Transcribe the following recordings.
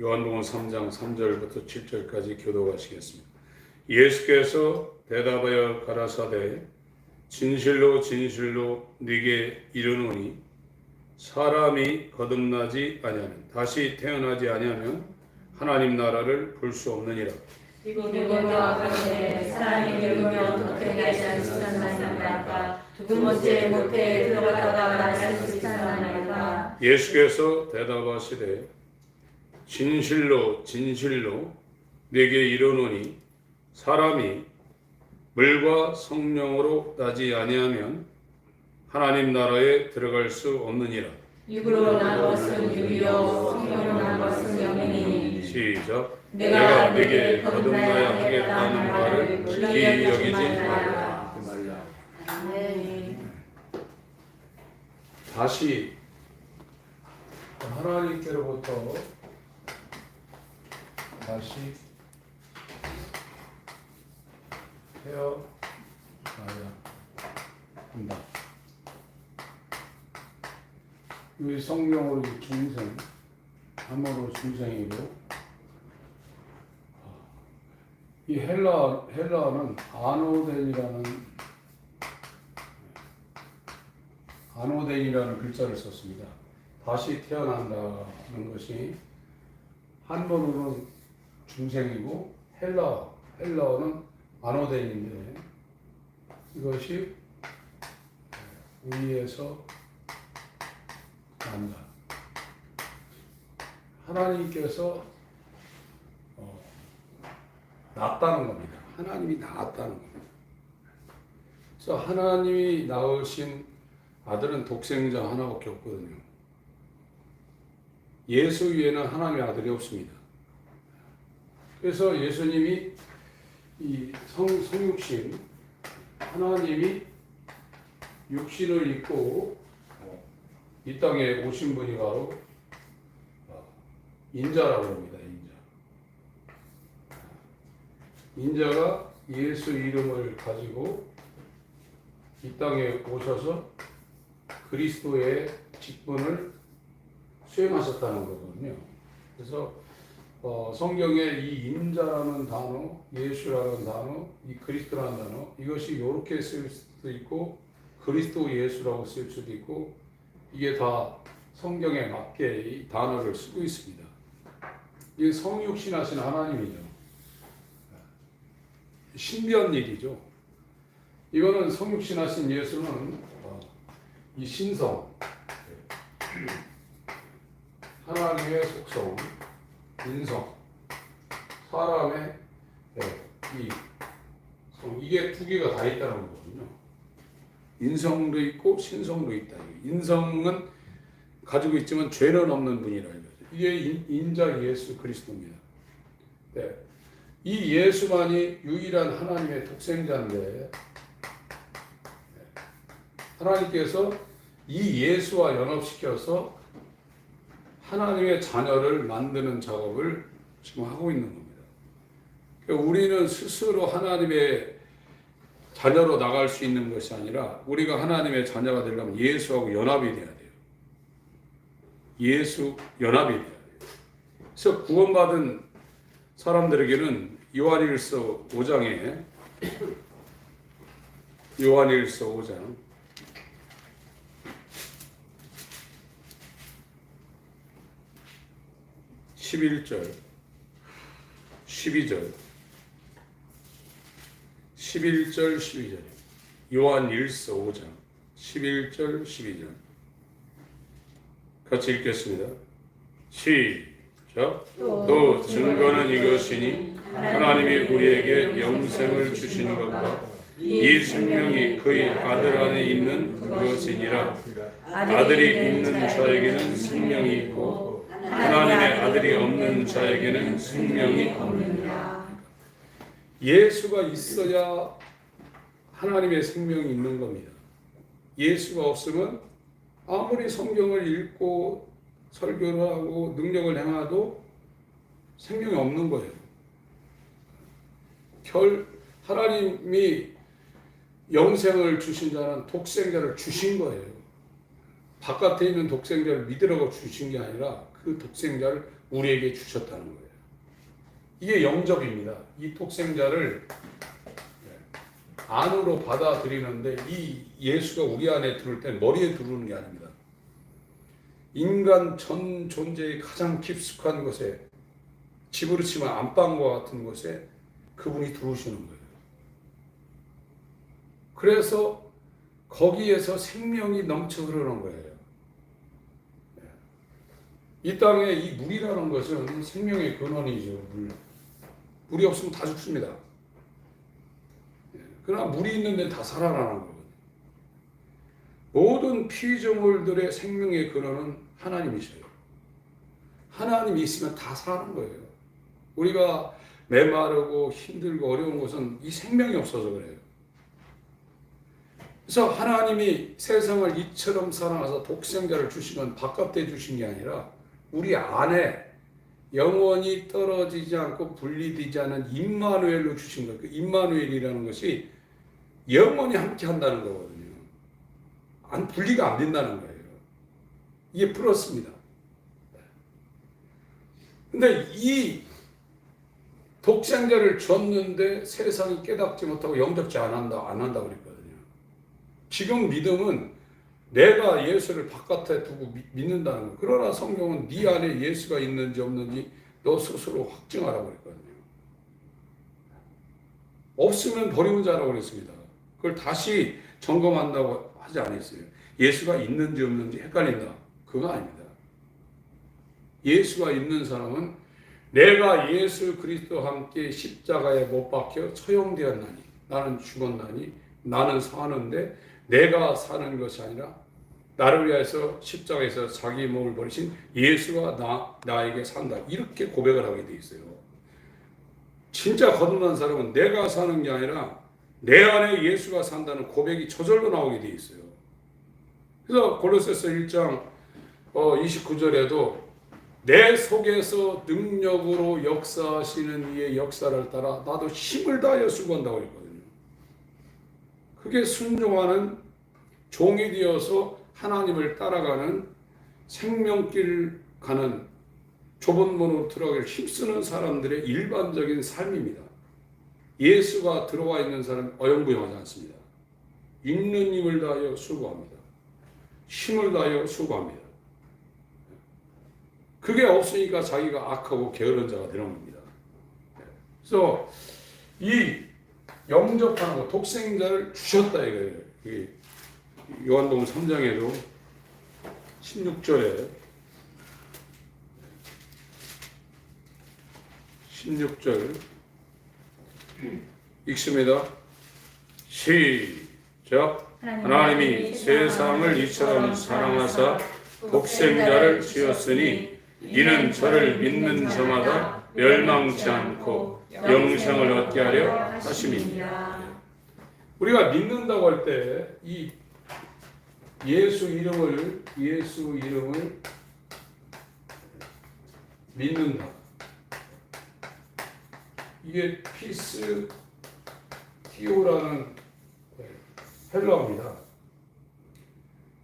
요한복음 3장 3절부터 7절까지 교도하시겠습니다. 예수께서 대답하여 가라사대 진실로 진실로 네게 이르노니 사람이 거듭나지 아니하면 다시 태어나지 아니하면 하나님 나라를 볼 수 없느니라. 니고데모가 가로되 사람이 늙으면 어떻게 하지 않습니까? 두 번째 모태에 들어갔다가 나갈 수 있사나이까. 예수께서 대답하시되 진실로 진실로 네게 이르노니 사람이 물과 성령으로 나지 아니하면 하나님 나라에 들어갈 수 없느니라. 육으로 난 것은 육이요 성령으로 난 것은 영이니. 시작. 내가 네게 거듭나야 하겠다는 말을 기이 여기지 말라. 아멘. 다시 하나님께로부터 다시 태어나야 한다. 이 성령으로 중생, 함으로 중생이고, 이 헬라어는 아노덴이라는 글자를 썼습니다. 다시 태어난다는 것이 한문으로는 중생이고 헬라어는 아노덴인데 이것이 위에서 난다. 하나님께서 낳았다는 겁니다. 하나님이 낳았다는 겁니다. 그래서 하나님이 낳으신 아들은 독생자 하나밖에 없거든요. 예수 위에는 하나님의 아들이 없습니다. 그래서 예수님이 이 성육신, 하나님이 육신을 입고 이 땅에 오신 분이 바로 인자라고 합니다. 인자가 예수 이름을 가지고 이 땅에 오셔서 그리스도의 직분을 수행하셨다는 거거든요. 그래서 성경에 이 인자라는 단어, 예수라는 단어, 이 그리스도라는 단어, 이것이 이렇게 쓸 수도 있고 그리스도 예수라고 쓸 수도 있고 이게 다 성경에 맞게 이 단어를 쓰고 있습니다. 이게 성육신하신 하나님이죠. 신비한 일이죠. 이거는 성육신하신 예수는 이 신성, 하나님의 속성, 인성, 사람의 이게 두 개가 다 있다는 거거든요. 인성도 있고 신성도 있다. 인성은 가지고 있지만 죄는 없는 분이라는 거죠. 이게 인자 예수 그리스도입니다. 네. 이 예수만이 유일한 하나님의 독생자인데 하나님께서 이 예수와 연합시켜서 하나님의 자녀를 만드는 작업을 지금 하고 있는 겁니다. 그러니까 우리는 스스로 하나님의 자녀로 나갈 수 있는 것이 아니라 우리가 하나님의 자녀가 되려면 예수하고 연합이 돼야 돼요. 예수 연합이 돼야 돼요. 그래서 구원받은 사람들에게는 요한일서 5장 11절, 12절, 12절. 요한일서 5장 11절, 12절. 같이 읽겠습니다. 시작. 또 증거는 이것이니 하나님이 우리에게 영생을 주신 것과 이 생명이 그의 아들 안에 있는 그것이니라. 아들이 있는 자에게는 생명이 있고 하나님의 아들이 없는 자에게는 생명이 없느니라. 예수가 있어야 하나님의 생명이 있는 겁니다. 예수가 없으면 아무리 성경을 읽고 설교를 하고 능력을 행해도 생명이 없는 거예요. 하나님이 영생을 주신 자는 독생자를 주신 거예요. 바깥에 있는 독생자를 믿으라고 주신 게 아니라 그 독생자를 우리에게 주셨다는 거예요. 이게 영접입니다. 이 독생자를 안으로 받아들이는데 이 예수가 우리 안에 들어올 때 머리에 들어오는 게 아닙니다. 인간 전 존재의 가장 깊숙한 곳에, 집으로 치면 안방과 같은 곳에 그분이 들어오시는 거예요. 그래서 거기에서 생명이 넘쳐 흐르는 거예요. 이 땅에 이 물이라는 것은 생명의 근원이죠. 물이 없으면 다 죽습니다. 그러나 물이 있는 데는 다 살아나는 거거든요. 모든 피조물들의 생명의 근원은 하나님이셔요. 하나님이 있으면 다 사는 거예요. 우리가 메마르고 힘들고 어려운 것은 이 생명이 없어서 그래요. 그래서 하나님이 세상을 이처럼 사랑하사 독생자를 주신 건 바깥에 주신 게 아니라 우리 안에 영원히 떨어지지 않고 분리되지 않은 임마누엘로 주신 거예요. 그 임마누엘이라는 것이 영원히 함께 한다는 거거든요. 분리가 안 된다는 거예요. 이게 플러스입니다. 근데 이 독생자를 줬는데 세상이 깨닫지 못하고 영접지 안 한다고 그랬거든요. 지금 믿음은 내가 예수를 바깥에 두고 믿는다는 거예요. 그러나 성경은 네 안에 예수가 있는지 없는지 너 스스로 확증하라고 그랬거든요. 없으면 버리면 자라고 그랬습니다. 그걸 다시 점검한다고 하지 않았어요. 예수가 있는지 없는지 헷갈린다. 그거 아닙니다. 예수가 있는 사람은 내가 예수 그리스도와 함께 십자가에 못 박혀 처형되었나니 나는 죽었나니 나는 사는데 내가 사는 것이 아니라 나를 위해서 십자가에서 자기 몸을 버리신 예수가 나에게 산다. 이렇게 고백을 하게 돼 있어요. 진짜 거듭난 사람은 내가 사는 게 아니라 내 안에 예수가 산다는 고백이 저절로 나오게 돼 있어요. 그래서 골로새서 1장 29절에도 내 속에서 능력으로 역사하시는 이의 역사를 따라 나도 힘을 다하여 수고한다고 했거든요. 그게 순종하는 종이 되어서 하나님을 따라가는 생명길 가는 좁은 문으로 들어가기를 힘쓰는 사람들의 일반적인 삶입니다. 예수가 들어와 있는 사람은 어영부영하지 않습니다. 있는 힘을 다하여 수고합니다. 힘을 다하여 수고합니다. 그게 없으니까 자기가 악하고 게으른 자가 되는 겁니다. 그래서 이 영접하는 거, 독생자를 주셨다 이거예요. 요한복음 3장에도 16절 읽습니다. 시작. 하나님이 세상을 이처럼 사랑하사 독생자를 주었으니 이는 저를 믿는 자마다 멸망치 않고 영생을 얻게 하려 하심이니라. 우리가 믿는다고 할 때 이 예수 이름을 믿는다. 이게 피스티오라는 헬라어입니다.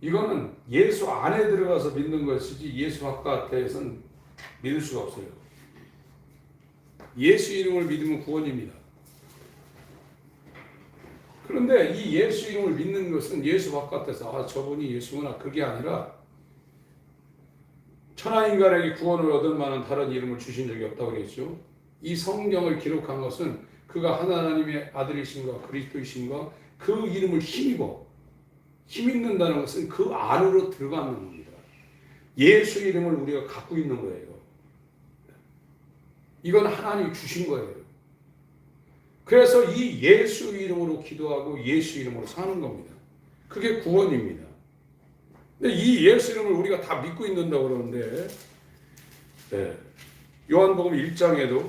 이거는 예수 안에 들어가서 믿는 것이지 예수 바깥에서는 믿을 수가 없어요. 예수 이름을 믿으면 구원입니다. 그런데 이 예수 이름을 믿는 것은 예수 바깥에서 저분이 예수구나 그게 아니라 천하인간에게 구원을 얻을 만한 다른 이름을 주신 적이 없다고 그랬죠. 이 성경을 기록한 것은 그가 하나님의 아들이신가 그리스도이신가 그 이름을 힘입는다는 것은 그 안으로 들어가는 겁니다. 예수 이름을 우리가 갖고 있는 거예요. 이건 하나님이 주신 거예요. 그래서 이 예수 이름으로 기도하고 예수 이름으로 사는 겁니다. 그게 구원입니다. 근데 이 예수 이름을 우리가 다 믿고 있는다고 그러는데 요한복음 1장에도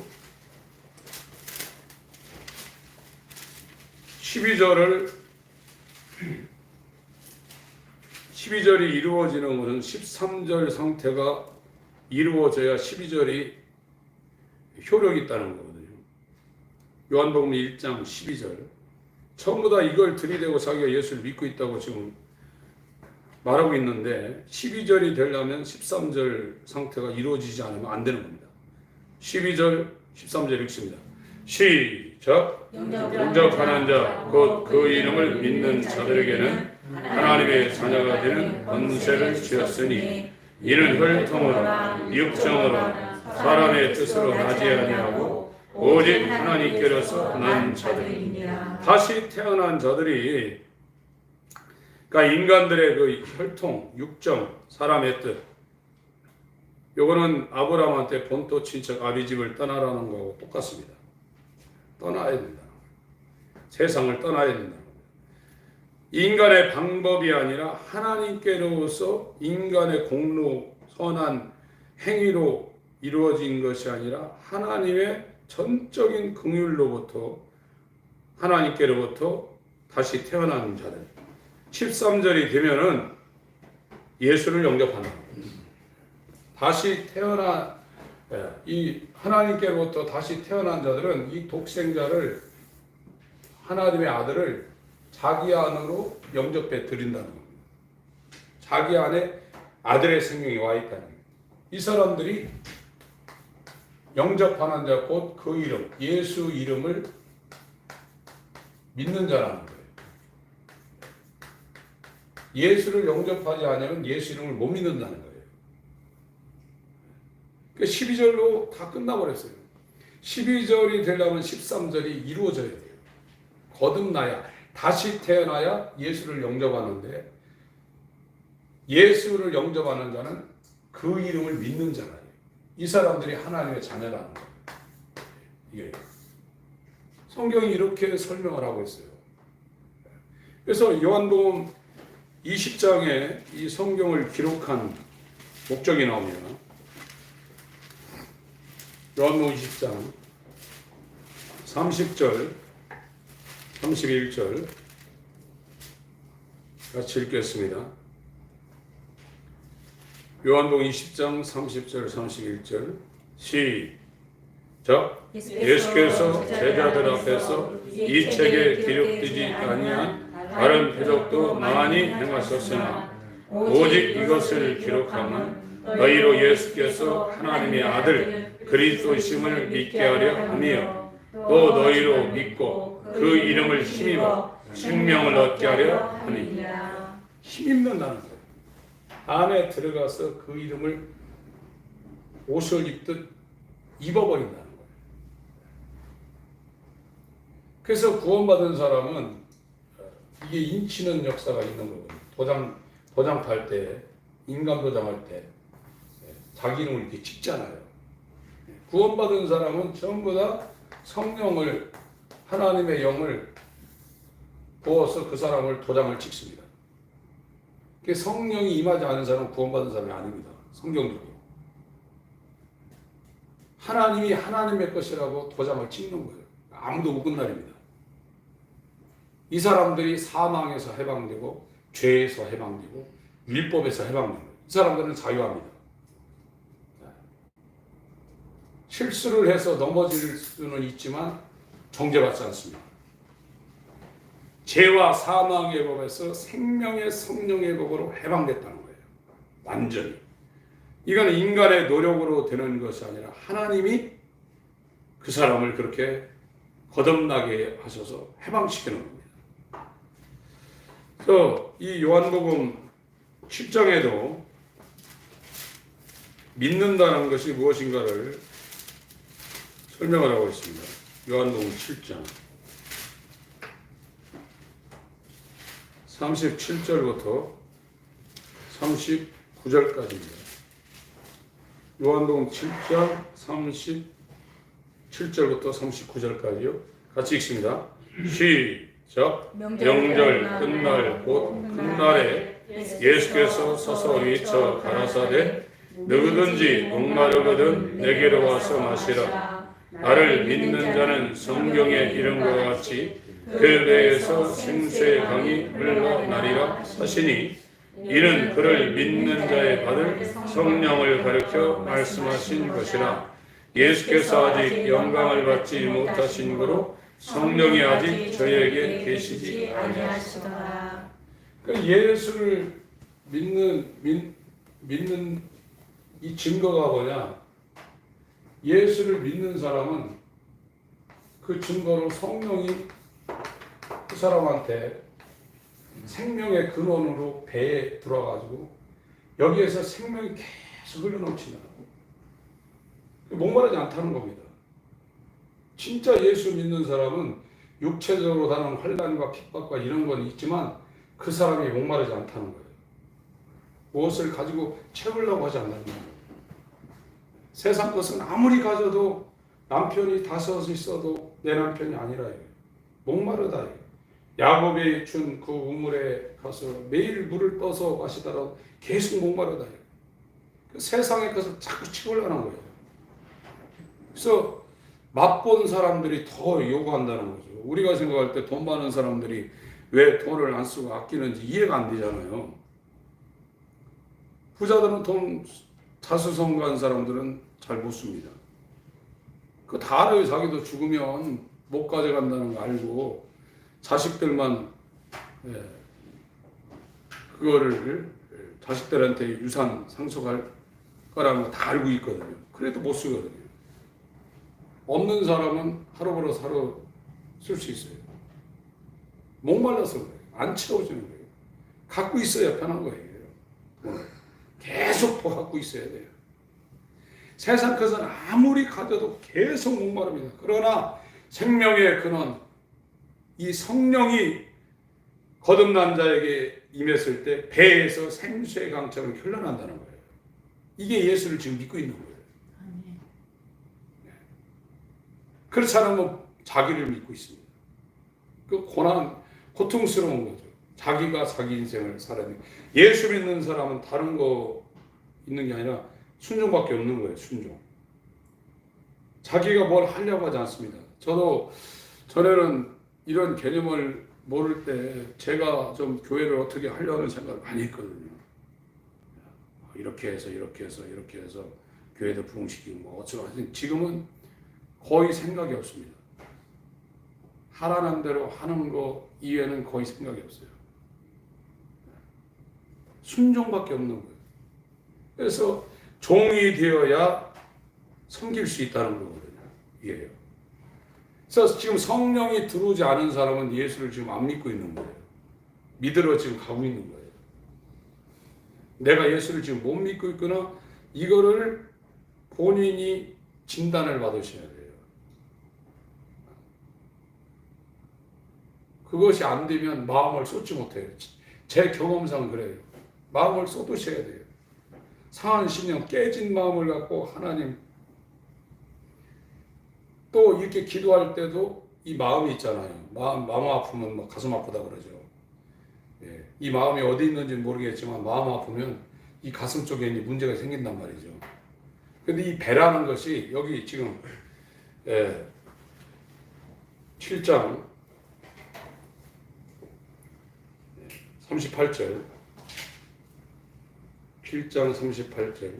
12절이 이루어지는 것은 13절 상태가 이루어져야 12절이 효력이 있다는 거거든요. 요한복음 1장 12절. 전부 다 이걸 들이대고 자기가 예수를 믿고 있다고 지금 말하고 있는데 12절이 되려면 13절 상태가 이루어지지 않으면 안 되는 겁니다. 12절, 13절 읽습니다. 시작. 영접하는 자, 곧 그 이름을 믿는 자들에게는 하나님의 자녀가 되는 권세를 주었으니 이는 혈통으로 육정으로 사람의 뜻으로 나지 아니하고 오직 하나님께로서 난 자들이니라. 다시 태어난 자들이, 그러니까 인간들의 그 혈통, 육정, 사람의 뜻, 요거는 아브라함한테 본토 친척 아비집을 떠나라는 거하고 똑같습니다. 떠나야 된다. 세상을 떠나야 된다. 인간의 방법이 아니라 하나님께로서 인간의 공로, 선한 행위로 이루어진 것이 아니라 하나님의 전적인 긍휼로부터, 하나님께로부터 다시 태어난 자들. 13절이 되면은 예수를 영접하는 겁니다. 다시 태어난, 이 하나님께로부터 다시 태어난 자들은 이 독생자를, 하나님의 아들을 자기 안으로 영접해 드린다는 겁니다. 자기 안에 아들의 생명이 와 있다는 겁니다. 이 사람들이 영접하는 자, 곧 그 이름, 예수 이름을 믿는 자라는 거예요. 예수를 영접하지 않으면 예수 이름을 못 믿는다는 거예요. 12절로 다 끝나버렸어요. 12절이 되려면 13절이 이루어져야 돼요. 거듭나야, 다시 태어나야 예수를 영접하는데, 예수를 영접하는 자는 그 이름을 믿는 자라요. 이 사람들이 하나님의 자녀라는 거예요. 이게 성경이 이렇게 설명을 하고 있어요. 그래서 요한복음 20장에 이 성경을 기록한 목적이 나옵니다. 요한복음 20장 30절, 31절 같이 읽겠습니다. 요한복음 20장 30절, 31절 시작. 예수께서 제자들 앞에서 이 책에 기록되지 아니한 다른 표적도 많이 행하셨으나 오직 이것을 기록함은 너희로 예수께서 하나님의 아들 그리스도심을 믿게 하려 함이요 또 너희로 믿고 그 이름을 힘입어 생명을 얻게 하려 함이니라. 힘입는다는 거예요. 안에 들어가서 그 이름을 옷을 입듯 입어버린다는 거예요. 그래서 구원받은 사람은 이게 인치는 역사가 있는 거거든요. 도장 팔 때, 인감 도장할 때 자기 이름을 이렇게 찍잖아요. 구원받은 사람은 전부 다 성령을, 하나님의 영을 부어서 그 사람을 도장을 찍습니다. 성령이 임하지 않은 사람은 구원받은 사람이 아닙니다. 성경적으로. 하나님이 하나님의 것이라고 도장을 찍는 거예요. 아무도 못 끝날입니다. 이 사람들이 사망에서 해방되고 죄에서 해방되고 율법에서 해방되는 거예요. 이 사람들은 자유합니다. 실수를 해서 넘어질 수는 있지만 정죄받지 않습니다. 죄와 사망의 법에서 생명의 성령의 법으로 해방됐다는 거예요. 완전히. 이건 인간의 노력으로 되는 것이 아니라 하나님이 그 사람을 그렇게 거듭나게 하셔서 해방시키는 겁니다. 그래서 이 요한복음 7장에도 믿는다는 것이 무엇인가를 설명을 하고 있습니다. 요한복음 7장 37절부터 39절까지입니다. 요한복음 7장 37절부터 39절까지요. 같이 읽습니다. 시작. 명절 끝날 곧 끝날에 예수께서 서서 외쳐 가라사대 누구든지 목마르거든 내게로 와서 마시라. 나를 믿는 자는 성경의 이름과 같이 그 배에서 생수의 강이 흘러나리라 하시니 이는 그를 믿는 자의 받을 성령을 가리켜 말씀하신 것이라. 예수께서 아직 영광을 받지 못하신 거로 성령이 아직 저희에게 계시지 아니하시더라. 예수를 믿는 이 증거가 뭐냐? 예수를 믿는 사람은 그 증거로 성령이 그 사람한테 생명의 근원으로 배에 들어가지고 여기에서 생명이 계속 흘러넘치는 목마르지 않다는 겁니다. 진짜 예수 믿는 사람은 육체적으로 다른 환난과 핍박과 이런 건 있지만 그 사람이 목마르지 않다는 거예요. 무엇을 가지고 채우려고 하지 않는다는 거예요. 세상 것은 아무리 가져도 남편이 5 있어도 내 남편이 아니라 목마르다. 야곱이 준 그 우물에 가서 매일 물을 떠서 마시다가 계속 목마르다. 그 세상의 것을 자꾸 채우려는 거예요. 그래서 맛본 사람들이 더 요구한다는 거죠. 우리가 생각할 때 돈 많은 사람들이 왜 돈을 안 쓰고 아끼는지 이해가 안 되잖아요. 부자들은 돈 자수성가한 사람들은 잘 못 씁니다. 그 다 알아요. 자기도 죽으면 못 가져간다는 거 알고 자식들만 그거를 자식들한테 유산 상속할 거라는 거 다 알고 있거든요. 그래도 못 쓰거든요. 없는 사람은 하루 벌어서 하루 쓸 수 있어요. 목말라서 그래요. 안 채워지는 거예요. 갖고 있어야 편한 거예요. 계속 더 갖고 있어야 돼요. 세상 것은 아무리 가져도 계속 목마릅니다. 그러나 생명의 근원, 이 성령이 거듭난 자에게 임했을 때 배에서 생수의 강처럼 흘러난다는 거예요. 이게 예수를 지금 믿고 있는 거예요. 그렇지 않으면 자기를 믿고 있습니다. 그 고통스러운 거죠. 자기가 자기 인생을 살아야 돼요. 예수 믿는 사람은 다른 거 있는 게 아니라 순종밖에 없는 거예요. 순종. 자기가 뭘 하려고 하지 않습니다. 저도 전에는 이런 개념을 모를 때 제가 좀 교회를 어떻게 하려는 생각을 많이 했거든요. 이렇게 해서 교회도 부흥시키고 뭐 어쩌고. 지금은 거의 생각이 없습니다. 하라는 대로 하는 거 이외에는 거의 생각이 없어요. 순종밖에 없는 거예요. 그래서 종이 되어야 섬길 수 있다는 거거든요. 이게요. 그래서 지금 성령이 들어오지 않은 사람은 예수를 지금 안 믿고 있는 거예요. 믿으러 지금 가고 있는 거예요. 내가 예수를 지금 못 믿고 있거나 이거를 본인이 진단을 받으셔야 돼요. 그것이 안 되면 마음을 쏟지 못해요. 제 경험상 그래요. 마음을 쏟으셔야 돼요. 상한 심령, 깨진 마음을 갖고 하나님, 또 이렇게 기도할 때도 이 마음이 있잖아요. 마음 아프면 뭐 가슴 아프다 그러죠. 예, 이 마음이 어디 있는지 모르겠지만 마음 아프면 이 가슴 쪽에 문제가 생긴단 말이죠. 근데 이 배라는 것이 여기 지금 7장 38절 7장 38절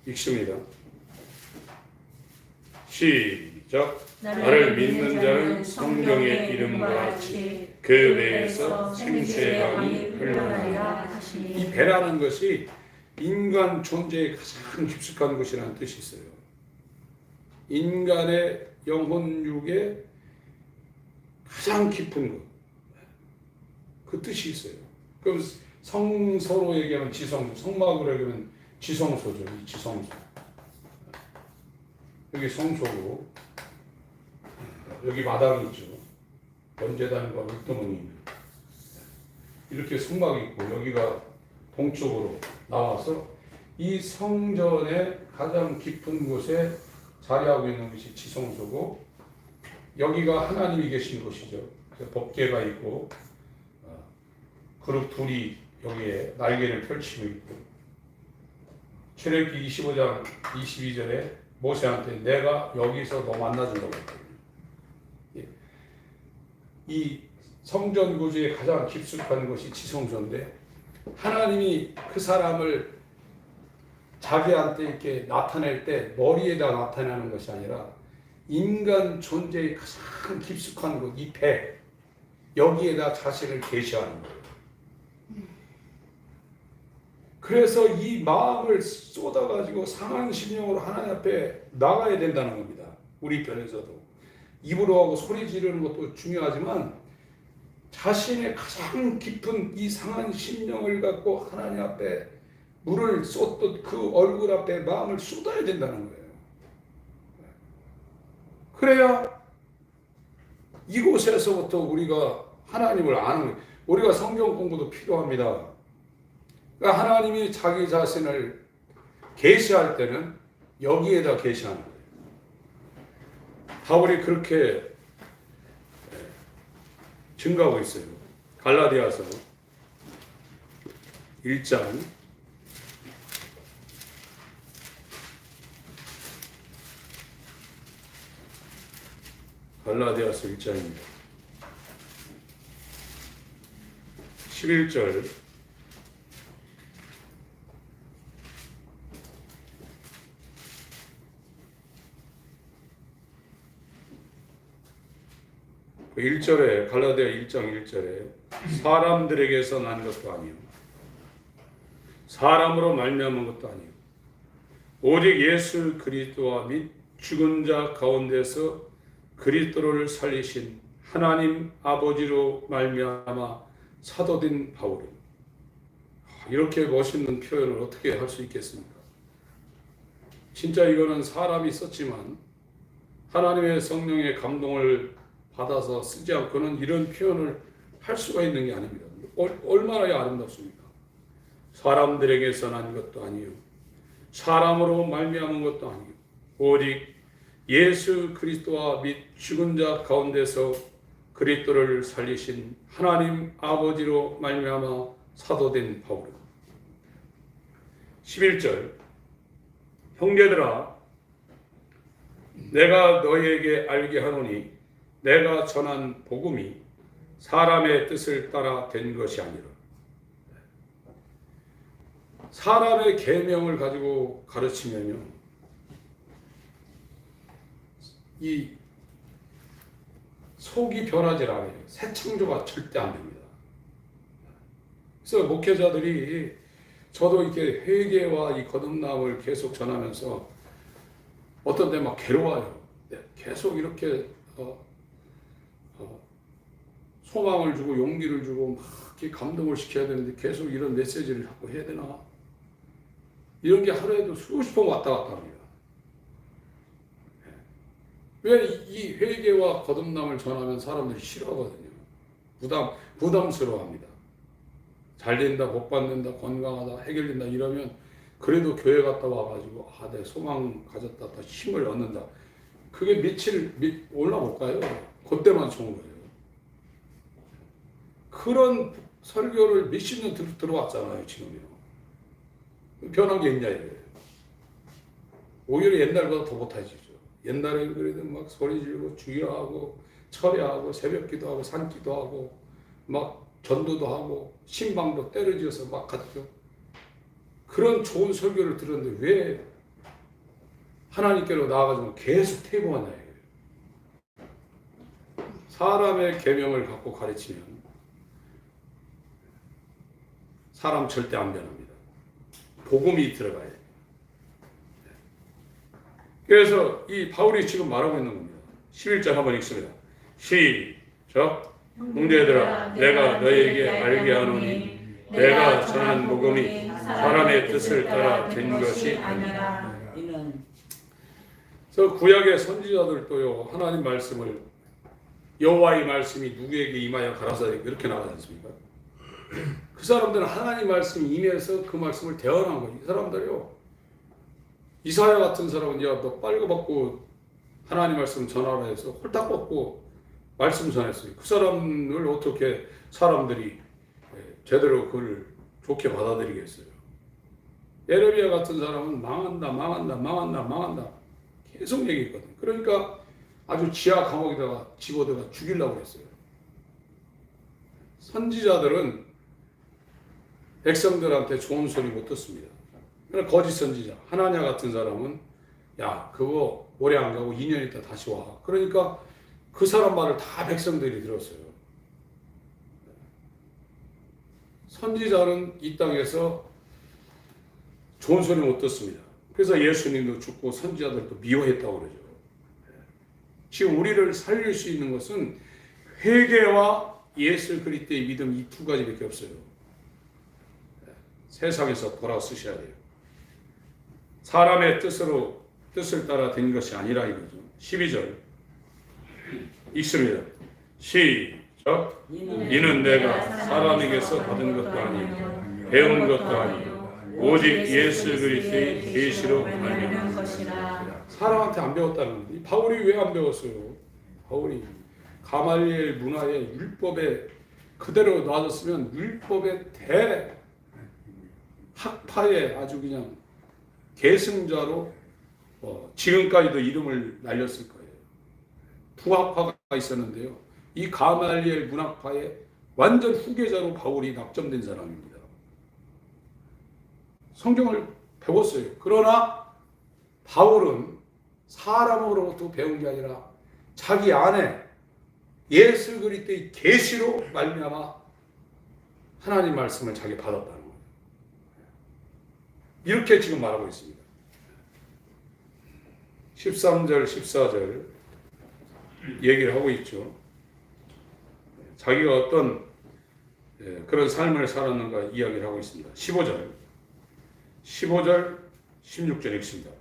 읽습니다. 시작. 나를 믿는 자는 성경의 이름과 같이 그 배에서 생수의 강이 흘러나리라 하시니. 이 배라는 것이 인간 존재의 가장 깊숙한 것이라는 뜻이 있어요. 인간의 영혼 육의 가장 깊은 것, 그 뜻이 있어요. 그럼 성서로 얘기하면 지성소, 성막으로 얘기하면 지성소죠. 이 지성소. 여기 성소고 여기 마당이 있죠. 번제단과 물두멍이 이렇게 성막이 있고 여기가 동쪽으로 나와서 이 성전의 가장 깊은 곳에 자리하고 있는 것이 지성소고 여기가 하나님이 계신 곳이죠. 그래서 법궤가 있고 그룹 둘이 여기에 날개를 펼치고 있고 출애굽기 25장 22절에 모세한테 내가 여기서 너 만나준다고 했거든요. 이 성전 구조의 가장 깊숙한 곳이 지성소인데 하나님이 그 사람을 자기한테 이렇게 나타낼 때 머리에다 나타나는 것이 아니라 인간 존재의 가장 깊숙한 곳, 이 배 여기에다 자신을 계시하는 거예요. 그래서 이 마음을 쏟아가지고 상한 심령으로 하나님 앞에 나가야 된다는 겁니다. 우리 편에서도. 입으로 하고 소리 지르는 것도 중요하지만 자신의 가장 깊은 이 상한 심령을 갖고 하나님 앞에 물을 쏟듯 그 얼굴 앞에 마음을 쏟아야 된다는 거예요. 그래야 이곳에서부터 우리가 하나님을 아는 거예요. 우리가 성경 공부도 필요합니다. 그러니까 하나님이 자기 자신을 계시할 때는 여기에다 계시하는 거예요. 바울이 그렇게 증가하고 있어요. 갈라디아서 1장 1장입니다. 11절 그 1절에 갈라디아 1장 1절에 사람들에게서 난 것도 아니요 사람으로 말미암은 것도 아니요 오직 예수 그리스도와 및 죽은 자 가운데서 그리스도를 살리신 하나님 아버지로 말미암아 사도된 바울은 이렇게 멋있는 표현을 어떻게 할 수 있겠습니까? 진짜 이거는 사람이 썼지만 하나님의 성령의 감동을 받아서 쓰지 않고는 이런 표현을 할 수가 있는 게 아닙니다. 얼마나 아름답습니까? 사람들에게서 난 것도 아니요 사람으로 말미암은 것도 아니요 오직 예수 그리스도와 및 죽은 자 가운데서 그리스도를 살리신 하나님 아버지로 말미암아 사도된 바울은 11절 형제들아 내가 너희에게 알게 하노니 내가 전한 복음이 사람의 뜻을 따라 된 것이 아니라 사람의 계명을 가지고 가르치면요 이 속이 변하지 않아요. 새 창조가 절대 안 됩니다. 그래서 목회자들이 저도 이렇게 회개와 이 거듭남을 계속 전하면서 어떤 때 막 괴로워요. 계속 이렇게 소망을 주고 용기를 주고 막 이렇게 감동을 시켜야 되는데 계속 이런 메시지를 자꾸 해야 되나? 이런 게 하루에도 수십 번 왔다 갔다 합니다. 왜 이 회개와 거듭남을 전하면 사람들이 싫어하거든요. 부담스러워합니다. 잘 된다, 복 받는다, 건강하다, 해결된다 이러면 그래도 교회 갔다 와가지고 내 소망 가졌다, 또 힘을 얻는다. 그게 며칠 올라올까요? 그때만 좋은 거예요. 그런 설교를 몇십 년 들어왔잖아요, 지금요. 변한 게 있냐 이거예요. 오히려 옛날보다 더 못하지. 옛날에 그래도 막 소리 지르고 주의하고 철야하고 새벽기도 하고 산기도 하고 막 전도도 하고 신방도 때려지어서 막 갔죠. 그런 좋은 설교를 들었는데 왜 하나님께로 나아가지고 계속 퇴보하냐 이거예요. 사람의 계명을 갖고 가르치면 사람 절대 안 변합니다. 복음이 들어가야 돼요. 그래서 이 바울이 지금 말하고 있는 겁니다. 11절 한번 읽습니다. 시작. 형제들아 내가 너희에게 알게 하노니 내가 전한 복음이 사람의 뜻을 따라 된 것이 아니라. 그래서 구약의 선지자들도요 하나님 말씀을 여호와의 말씀이 누구에게 임하여 가라사대 이렇게 나가지 않습니까? 그 사람들은 하나님 말씀이 임해서 그 말씀을 대언한 거예요. 이 사람들이요. 이사야 같은 사람은 너 빨고벗고 하나님 말씀 전하라 해서 홀딱 벗고 말씀 전했어요. 그 사람을 어떻게 사람들이 제대로 그걸 좋게 받아들이겠어요. 예레미야 같은 사람은 망한다 계속 얘기했거든. 그러니까 아주 지하 감옥에다가 집어들어가 죽이려고 했어요. 선지자들은 백성들한테 좋은 소리 못 듣습니다. 그러나 거짓 선지자 하나냐 같은 사람은 야 그거 오래 안 가고 2년 있다 다시 와. 그러니까 그 사람 말을 다 백성들이 들었어요. 선지자는 이 땅에서 좋은 소리 못 듣습니다. 그래서 예수님도 죽고 선지자들도 미워했다고 그러죠. 지금 우리를 살릴 수 있는 것은 회개와 예수 그리스도의 믿음 이 두 가지밖에 없어요. 세상에서 돌아서셔야 돼요. 사람의 뜻을 따라 된 것이 아니라 이거죠. 12절 읽습니다. 시작. 이는 내가 사람에게서 받은 것도 아니고 배운 것도 아니고 오직 예수 그리스도의 계시로 말미암은 것이라. 사람한테 안 배웠다는 거예요. 바울이 왜 안 배웠어요? 바울이 가말리엘 문화의 율법에 그대로 놔뒀으면 율법의 대학파의 아주 그냥 계승자로 지금까지도 이름을 날렸을 거예요. 부학파가 있었는데요. 이 가말리엘 문학파의 완전 후계자로 바울이 낙점된 사람입니다. 성경을 배웠어요. 그러나 바울은 사람으로부터 배운 게 아니라 자기 안에 예수 그리스도의 계시로 말미암아 하나님 말씀을 자기 받았다는 거예요. 이렇게 지금 말하고 있습니다. 13절, 14절 얘기를 하고 있죠. 자기가 어떤 그런 삶을 살았는가 이야기를 하고 있습니다. 15절, 16절 읽습니다.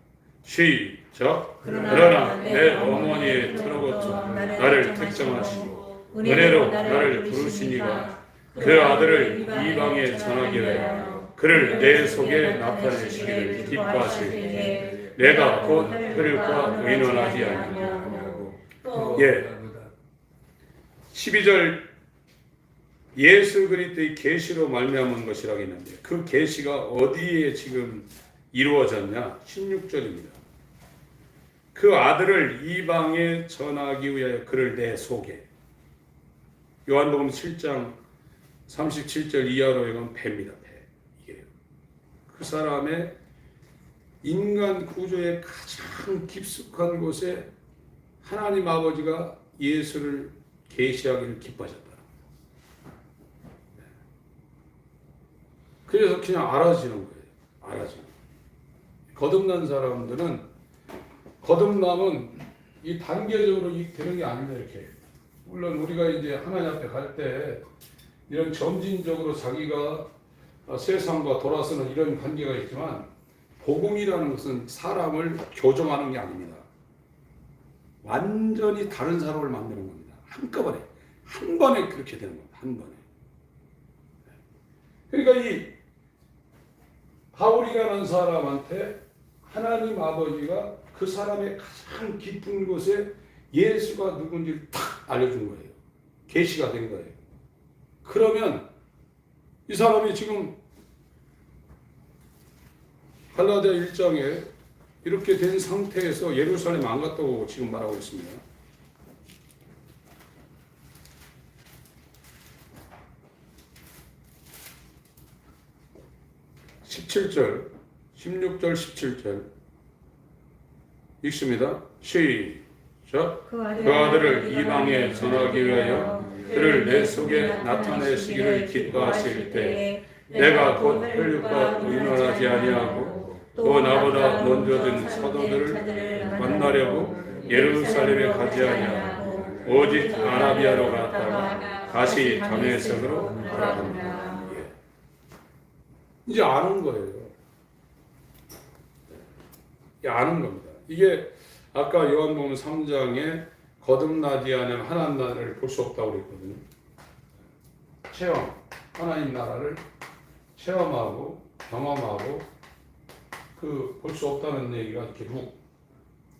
시작. 그러나 내 어머니의 터로부터 나를 특정하시고 은혜로 나를 부르시니가 그 아들을 이방에 전하기 위하여 그를 내 속에 나타내시기를 기뻐하실 때 내가 곧 혈육과 의논하지 아니하고. 12절 예수 그리스도의 계시로 말미암은 것이라고 했는데 그 계시가 어디에 지금 이루어졌냐? 16절입니다. 그 아들을 이방에 전하기 위하여 그를 내 속에. 요한복음 7장 37절 이하로 이건 배입니다. 배. 이게 그 사람의 인간 구조의 가장 깊숙한 곳에 하나님 아버지가 예수를 계시하기를 기뻐하셨다. 그래서 그냥 알아지는 거예요. 알아지는. 거듭난 사람들은 거듭남은 이 단계적으로 되는 게 아닙니다. 이렇게 물론 우리가 이제 하나님 앞에 갈 때 이런 점진적으로 자기가 세상과 돌아서는 이런 관계가 있지만 복음이라는 것은 사람을 교정하는 게 아닙니다. 완전히 다른 사람을 만드는 겁니다. 한꺼번에 한 번에 그렇게 되는 겁니다. 한 번에. 그러니까 이 바울이라는 사람한테 하나님 아버지가 그 사람의 가장 깊은 곳에 예수가 누군지를 탁 알려준 거예요. 계시가 된 거예요. 그러면 이 사람이 지금 갈라디아 1장에 이렇게 된 상태에서 예루살렘 안 갔다고 지금 말하고 있습니다. 17절, 16절, 17절 읽습니다. 시작. 그 아들을 이방에 전하기 위하여 그를 내 속에 나타내시기를 기뻐하실 때 내가 곧 혈육과 의논하지 아니하고 또 나보다 먼저 든 사도들을 만나려고 예루살렘에 가지 아니하고 오직 아라비아로 갔다가 다시 다메섹으로 돌아갑니다. 이제 아는 거예요. 아는 겁니다. 이게 아까 요한복음 3장에 거듭나지 않으면 하나님 나라를 볼 수 없다고 그랬거든요. 체험, 하나님 나라를 체험하고 경험하고 볼 수 없다는 얘기가 이렇게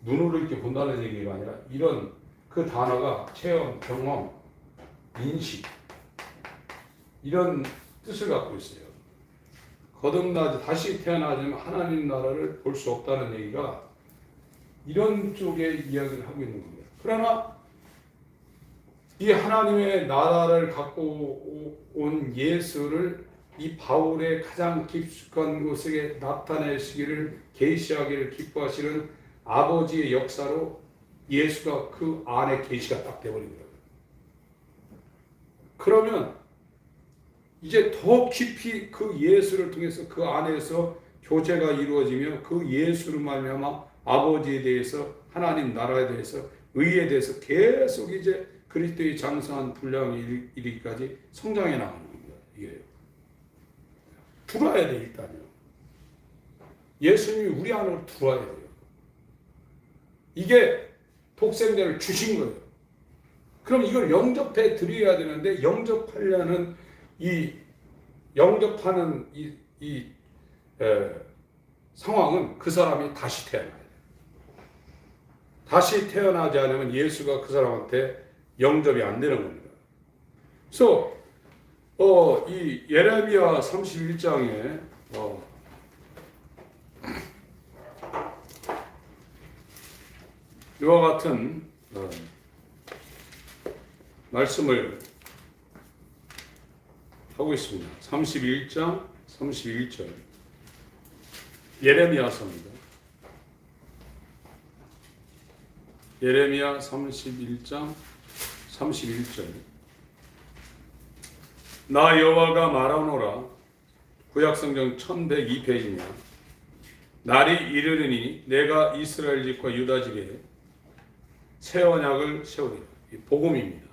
눈으로 이렇게 본다는 얘기가 아니라 이런 그 단어가 체험, 경험, 인식 이런 뜻을 갖고 있어요. 거듭나지 다시 태어나지만 하나님 나라를 볼 수 없다는 얘기가 이런 쪽의 이야기를 하고 있는 겁니다. 그러나 이 하나님의 나라를 갖고 온 예수를 이 바울의 가장 깊숙한 곳에 나타내시기를 계시하기를 기뻐하시는 아버지의 역사로 예수가 그 안에 계시가 딱 되어버린 거예요. 그러면 이제 더 깊이 그 예수를 통해서 그 안에서 교제가 이루어지며 그 예수로 말미암아 아버지에 대해서 하나님 나라에 대해서 의에 대해서 계속 이제 그리스도의 장성한 분량이 이르기까지 성장해 나가는 겁니다. 이게 들어와야 돼 일단요. 예수님이 우리 안으로 들어와야 돼요. 이게 독생자를 주신 거예요. 그럼 이걸 영접해 드려야 되는데 영접하려는 영접하는 상황은 그 사람이 다시 태어나야 돼요. 다시 태어나지 않으면 예수가 그 사람한테 영접이 안 되는 겁니다. 그래서 이 예레미야 31장에 이와 같은 말씀을 하고 있습니다. 31장 31절 예레미야서입니다. 예레미야 31장 31절 나 여호와가 말하노라. 구약성경 1102페이지입니다. 날이 이르리니 내가 이스라엘 집과 유다 집에 새 언약을 세우리라. 복음입니다.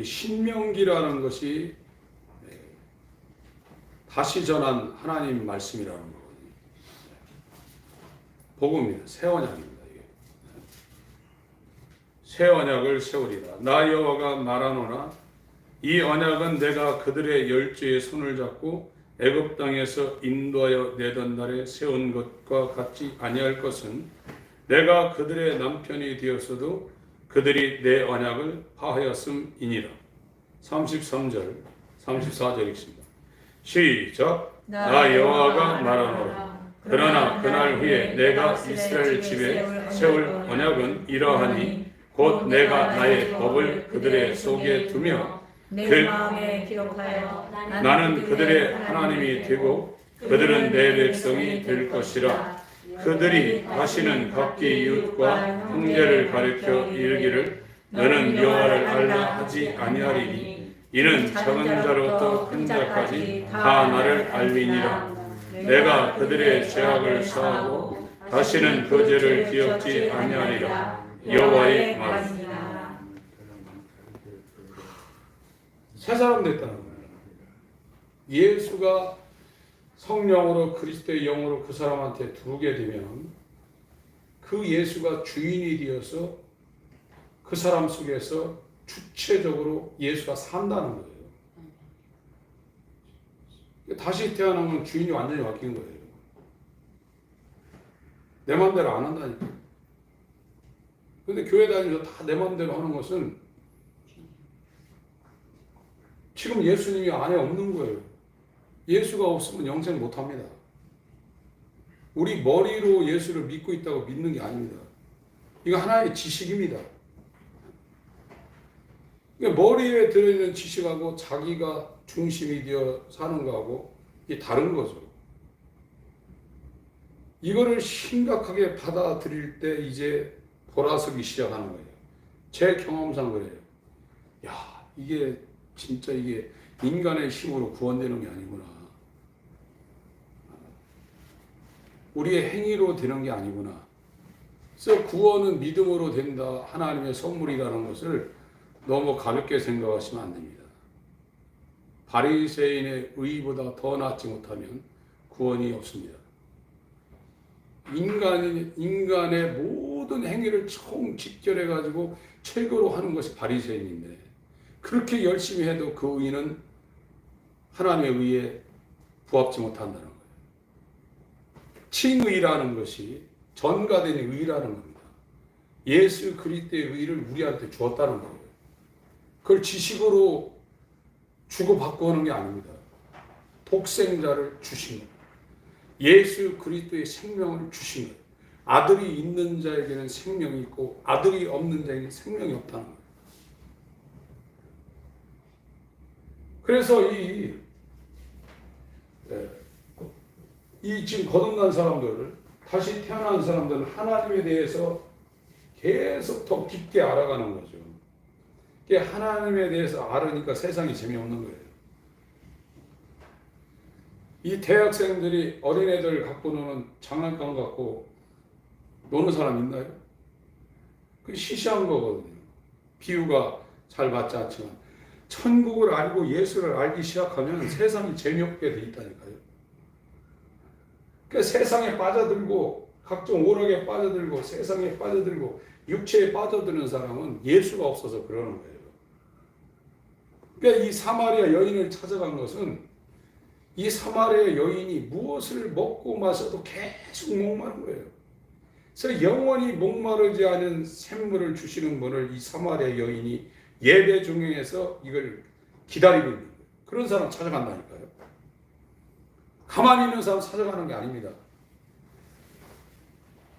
신명기라는 것이 다시 전한 하나님 말씀이라는 거거든요. 복음입니다. 새 언약입니다. 새 언약을 세우리라. 나 여호와가 말하노라. 이 언약은 내가 그들의 열조의 손을 잡고 애굽 땅에서 인도하여 내던 날에 세운 것과 같지 아니할 것은 내가 그들의 남편이 되었어도 그들이 내 언약을 파하였음이니라. 33절 34절 읽습니다. 시작. 나 여호와가 말하노라. 그러나 그날 후에 내가 이스라엘 집에 세울 언약은 이러하니 곧 내가 나의 법을 그들의 속에 두며 내 마음에 기록하여 나는 그들의 하나님이 되고 그들은 내 백성이 될 것이라. 그들이 다시는 각기 이웃과 형제를 가리켜 이르기를 너는 여호와를 알라 하지 아니하리니 이는 작은 자로부터 큰 자까지 다 나를 알리니라. 내가 그들의 죄악을 사하고 다시는 그 죄를 기억지 아니하리라. 여호와의 말입니다. 새 사람 됐다는 거예요. 예수가 성령으로 그리스도의 영으로 그 사람한테 들어오게 되면 그 예수가 주인이 되어서 그 사람 속에서 주체적으로 예수가 산다는 거예요. 다시 태어나면 주인이 완전히 바뀌는 거예요. 내 마음대로 안 한다니까. 근데 교회 다니면서 다 내 마음대로 하는 것은 지금 예수님이 안에 없는 거예요. 예수가 없으면 영생 못 합니다. 우리 머리로 예수를 믿고 있다고 믿는 게 아닙니다. 이거 하나의 지식입니다. 머리에 들어있는 지식하고 자기가 중심이 되어 사는 거하고 이게 다른 거죠. 이거를 심각하게 받아들일 때 이제 돌아서기 시작하는 거예요. 제 경험상 그래요. 야, 이게 진짜 이게 인간의 힘으로 구원되는 게 아니구나. 우리의 행위로 되는 게 아니구나. 그래서 구원은 믿음으로 된다. 하나님의 선물이라는 것을 너무 가볍게 생각하시면 안 됩니다. 바리새인의 의보다 더 낫지 못하면 구원이 없습니다. 인간의 모든 행위를 총 직결해가지고 최고로 하는 것이 바리새인인데 그렇게 열심히 해도 그 의는 하나님의 의에 부합지 못한다는 거예요. 칭의라는 것이 전가된 의라는 겁니다. 예수 그리스도의 의를 우리한테 주었다는 거예요. 그걸 지식으로 주고받고 하는 게 아닙니다. 독생자를 주신 거예요. 예수 그리스도의 생명을 주신 거예요. 아들이 있는 자에게는 생명이 있고 아들이 없는 자에게는 생명이 없다는 거예요. 그래서 이 지금 거듭난 사람들, 다시 태어난 사람들은 하나님에 대해서 계속 더 깊게 알아가는 거죠. 하나님에 대해서 알으니까 세상이 재미없는 거예요. 이 대학생들이 어린애들 갖고 노는 장난감 갖고 노는 사람 있나요? 그 시시한 거거든요. 비유가 잘 맞지 않지만 천국을 알고 예수를 알기 시작하면 세상이 재미없게 돼 있다니까요. 그러니까 세상에 빠져들고 각종 오락에 빠져들고 세상에 빠져들고 육체에 빠져드는 사람은 예수가 없어서 그러는 거예요. 그러니까 이 사마리아 여인을 찾아간 것은 이 사마리아 여인이 무엇을 먹고 마셔도 계속 목마른 거예요. 그래서 영원히 목마르지 않은 샘물을 주시는 분을 이 사마리아 여인이 예배 중에서 이걸 기다리고 있는 거예요. 그런 사람 찾아간다니까요. 가만히 있는 사람 찾아가는 게 아닙니다.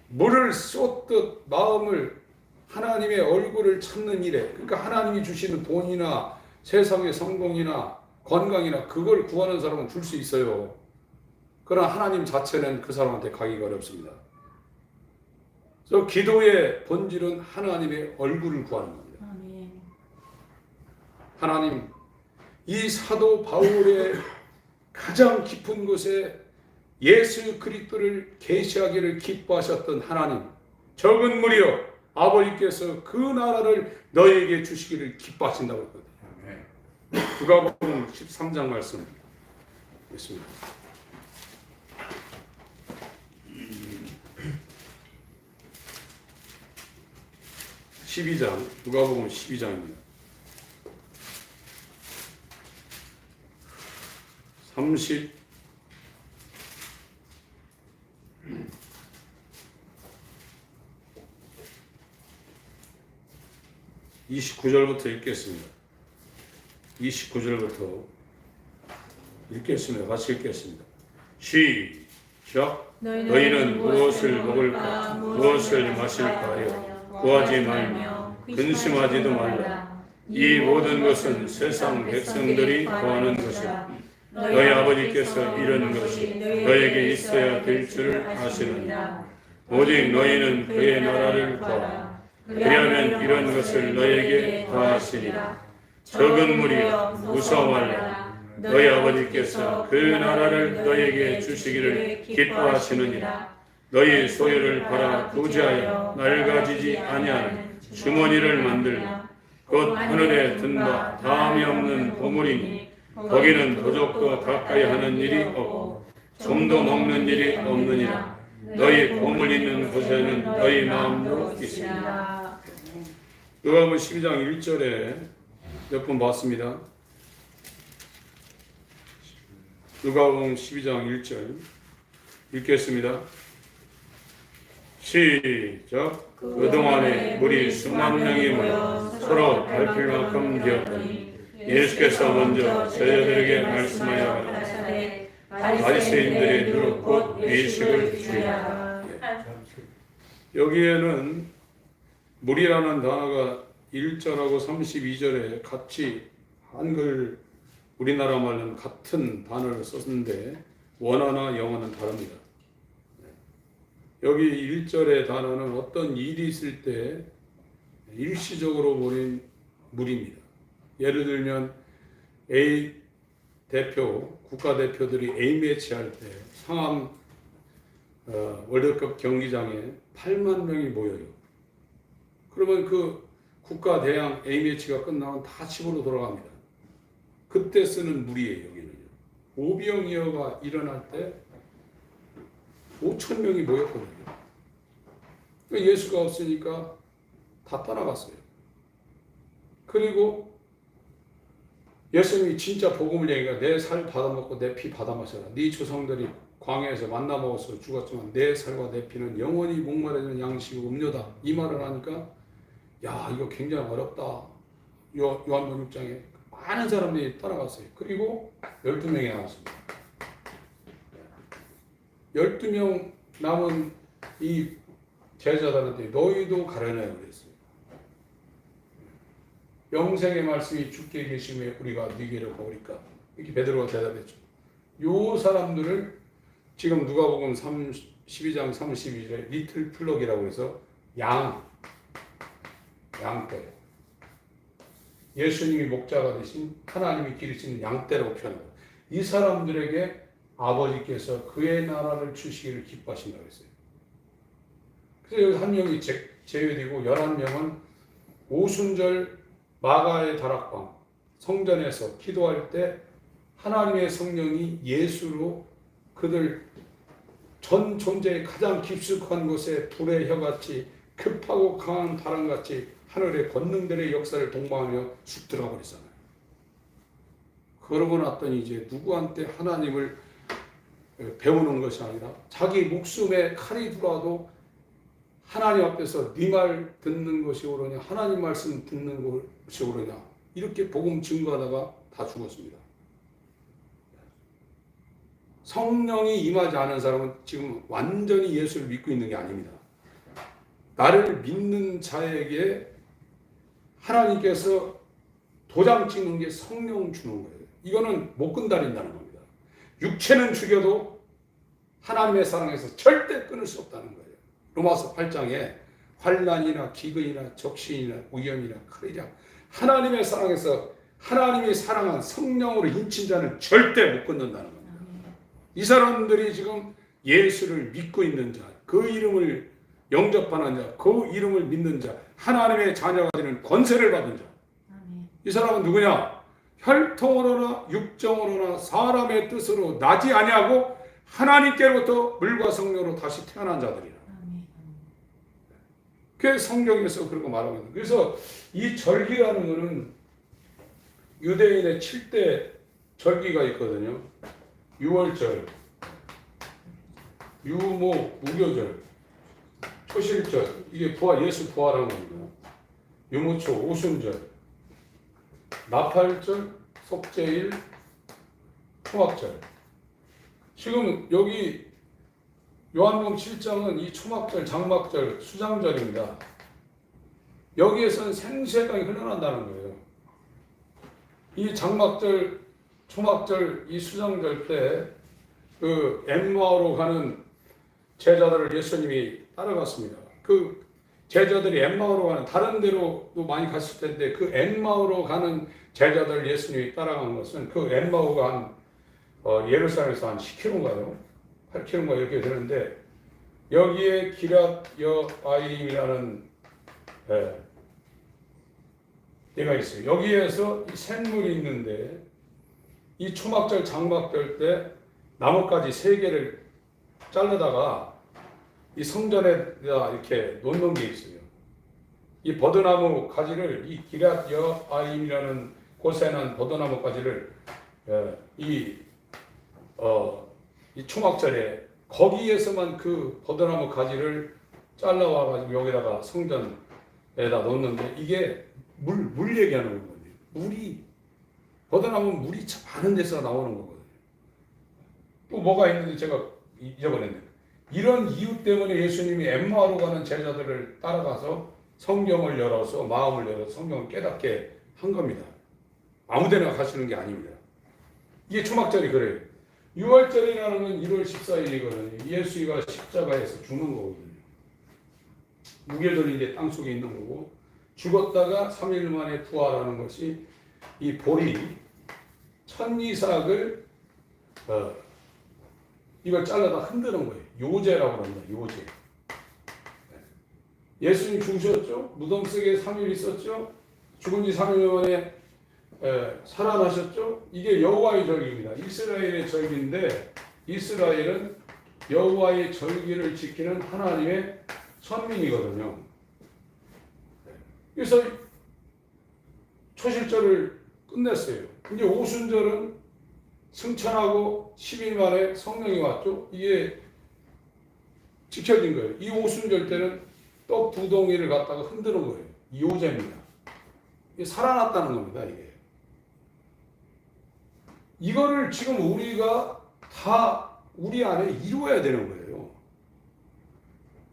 물을 쏟듯 마음을 하나님의 얼굴을 찾는 일에, 그러니까 하나님이 주시는 돈이나 세상의 성공이나 건강이나 그걸 구하는 사람은 줄 수 있어요. 그러나 하나님 자체는 그 사람한테 가기가 어렵습니다. 그래서 기도의 본질은 하나님의 얼굴을 구하는 겁니다. 아멘. 하나님, 이 사도 바울의 가장 깊은 곳에 예수 그리스도를 계시하기를 기뻐하셨던 하나님, 적은 무리여 아버지께서 그 나라를 너에게 주시기를 기뻐하신다고 했거든요. 누가복음 13장 말씀 있습니다. 12장, 누가복음 12장입니다. 29절부터 읽겠습니다. 29절부터 읽겠습니다. 같이 읽겠습니다. 시작. 너희는 무엇을 먹을까, 무엇을 마실까 하여 구하지 말며 근심하지도 말라. 이 모든 것은 세상 백성들이 구하는 것이라. 너희 아버지께서 이런 것이 너에게 있어야 될 줄 아시느니라. 오직 너희는 그의 나라를 구하라. 그리하면 이런 것을 너에게 더하시리라. 적은 무리여 무서워 말라. 너희 아버지께서 그 나라를 너에게 주시기를 기뻐하시느니라. 너희 소유를 팔아 부지하여 낡아지지 아니하는 주머니를 만들고 곧 하늘에 든 바 다함이 없는 보물이니 거기는 도적도 가까이 하는 일이 없고 좀도 먹는 일이 없느니라. 너희 보물 있는 곳에는 너희 마음도 있으리라. 누가복음 12장 1절에 몇 번 봤습니다. 누가복음 12장 1절 읽겠습니다. 시작. 그동안에 무리 수만 명이 모여 서로 밟힐 만큼 되었더니 예수께서 먼저 제자들에게 말씀하여 가라사대 바리새인들의 누룩 곧 외식을 주의하라. 여기에는 무리라는 단어가 1절하고 32절에 같이 한글 우리나라 말로는 같은 단어를 썼는데 원어나 영어는 다릅니다. 여기 1절의 단어는 어떤 일이 있을 때 일시적으로 모인 무리입니다. 예를 들면 A 대표, 국가대표들이 A매치 할 때 상암 월드컵 경기장에 8만 명이 모여요. 그러면 그 국가 대항 A매치가 끝나면 다 집으로 돌아갑니다. 그때 쓰는 무리예요. 여기는요. 오병이어가 일어날 때 5천 명이 모였거든요. 그러니까 예수가 없으니까 다 떠나갔어요. 그리고 예수님이 진짜 복음을 얘기하니까 내 살 받아먹고 내 피 받아마셔라. 네 조상들이 광야에서 만나 먹어서 죽었지만 내 살과 내 피는 영원히 목마르는 양식이고 음료다. 이 말을 하니까 야 이거 굉장히 어렵다. 요한복음 6장에 많은 사람들이 따라갔어요. 그리고 12명이 나왔습니다. 12명 남은 이 제자들한테 너희도 가려내라 그랬어요. 영생의 말씀이 주께 계심에 우리가 네게로 가오리까? 이렇게 베드로가 대답했죠. 요 사람들을 지금 누가복음 12장 32절에 리틀 플럭이라고 해서 양떼. 예수님이 목자가 되신 하나님이 기르시는 양떼라고 표현합니다. 이 사람들에게 아버지께서 그의 나라를 주시기를 기뻐하신다고 했어요. 그래서 여기 한 명이 제외되고 11명은 오순절 마가의 다락방 성전에서 기도할 때 하나님의 성령이 예수로 그들 전 존재의 가장 깊숙한 곳에 불의 혀같이 급하고 강한 바람같이 하늘의 권능들의 역사를 동반하며 쑥 들어가 버렸잖아요. 그러고 났더니 이제 누구한테 하나님을 배우는 것이 아니라 자기 목숨에 칼이 들어와도 하나님 앞에서 네 말 듣는 것이 옳으냐, 하나님 말씀 듣는 것이 옳으냐, 이렇게 복음 증거하다가 다 죽었습니다. 성령이 임하지 않은 사람은 지금 완전히 예수를 믿고 있는 게 아닙니다. 나를 믿는 자에게 하나님께서 도장 찍는 게 성령 주는 거예요. 이거는 못 건드린다는 겁니다. 육체는 죽여도 하나님의 사랑에서 절대 끊을 수 없다는 거예요. 로마서 8장에 환난이나 기근이나 적신이나 위험이나 칼이라 하나님의 사랑에서 하나님이 사랑한 성령으로 인친 자는 절대 못 건넌다는 겁니다. 이 사람들이 지금 예수를 믿고 있는 자, 그 이름을 영접하는 자, 그 이름을 믿는 자, 하나님의 자녀가 되는 권세를 받은 자. 이 사람은 누구냐? 혈통으로나 육정으로나 사람의 뜻으로 나지 아니하고 하나님께로부터 물과 성령으로 다시 태어난 자들이라. 그 성경에서 그런 거 말하고 있는. 그래서 이 절기라는 것은 유대인의 7대 절기가 있거든요. 유월절, 유모, 무교절, 초실절, 이게 예수 부활한 겁니다. 유무초, 오순절, 나팔절, 속죄일, 초막절. 지금 여기 요한복음 7장은 이 초막절, 장막절, 수장절입니다. 여기에서는 생수의 강이 흘러난다는 거예요. 이 장막절, 초막절, 이 수장절 때 그 엠마오로 가는 제자들을 예수님이 따라갔습니다. 그 제자들이 엠마오로 가는, 다른 데로도 많이 갔을 텐데 그 엠마오로 가는 제자들 예수님이 따라간 것은 그 엠마오가 한 예루살렘에서 한 10km인가요? 8km인가 이렇게 되는데 여기에 기랏 여아림이라는 데가 있어요. 여기에서 이 샘물이 있는데 이 초막절, 장막절 때 나뭇가지 3개를 자르다가 이 성전에다 이렇게 놓는 게 있어요. 이 버드나무 가지를 이 기랏 여아림이라는 곳에 난 버드나무 가지를 이 초막절에 거기에서만 그 버드나무 가지를 잘라와가지고 여기다가 성전에다 놓는데 이게 물 얘기하는 거거든요. 물이 버드나무는 물이 참 많은 데서 나오는 거거든요. 또 뭐가 있는지 제가 잊어버렸네요. 이런 이유 때문에 예수님이 엠마오로 가는 제자들을 따라가서 성경을 열어서 마음을 열어서 성경을 깨닫게 한 겁니다. 아무데나 가시는 게 아닙니다. 이게 초막절이 그래요. 6월절이라는 건 1월 14일이거든요. 예수가 십자가에서 죽는 거거든요. 무게들이 이제 땅속에 있는 거고 죽었다가 3일 만에 부활하는 것이 이 보리 천이삭을 이걸 잘라다 흔드는 거예요. 요제라고 합니다. 요제. 예수님 죽으셨죠? 무덤 속에 3일 있었죠? 죽은 지 3일 만에 살아나셨죠? 이게 여호와의 절기입니다. 이스라엘의 절기인데 이스라엘은 여호와의 절기를 지키는 하나님의 선민이거든요. 그래서 초실절을 끝냈어요. 이제 오순절은 승천하고 10일 만에 성령이 왔죠. 이게 지켜진 거예요. 이 오순절 때는 떡 2덩이를 갖다가 흔드는 거예요. 요제입니다. 이게 살아났다는 겁니다. 이게. 이거를 지금 우리가 다 우리 안에 이루어야 되는 거예요.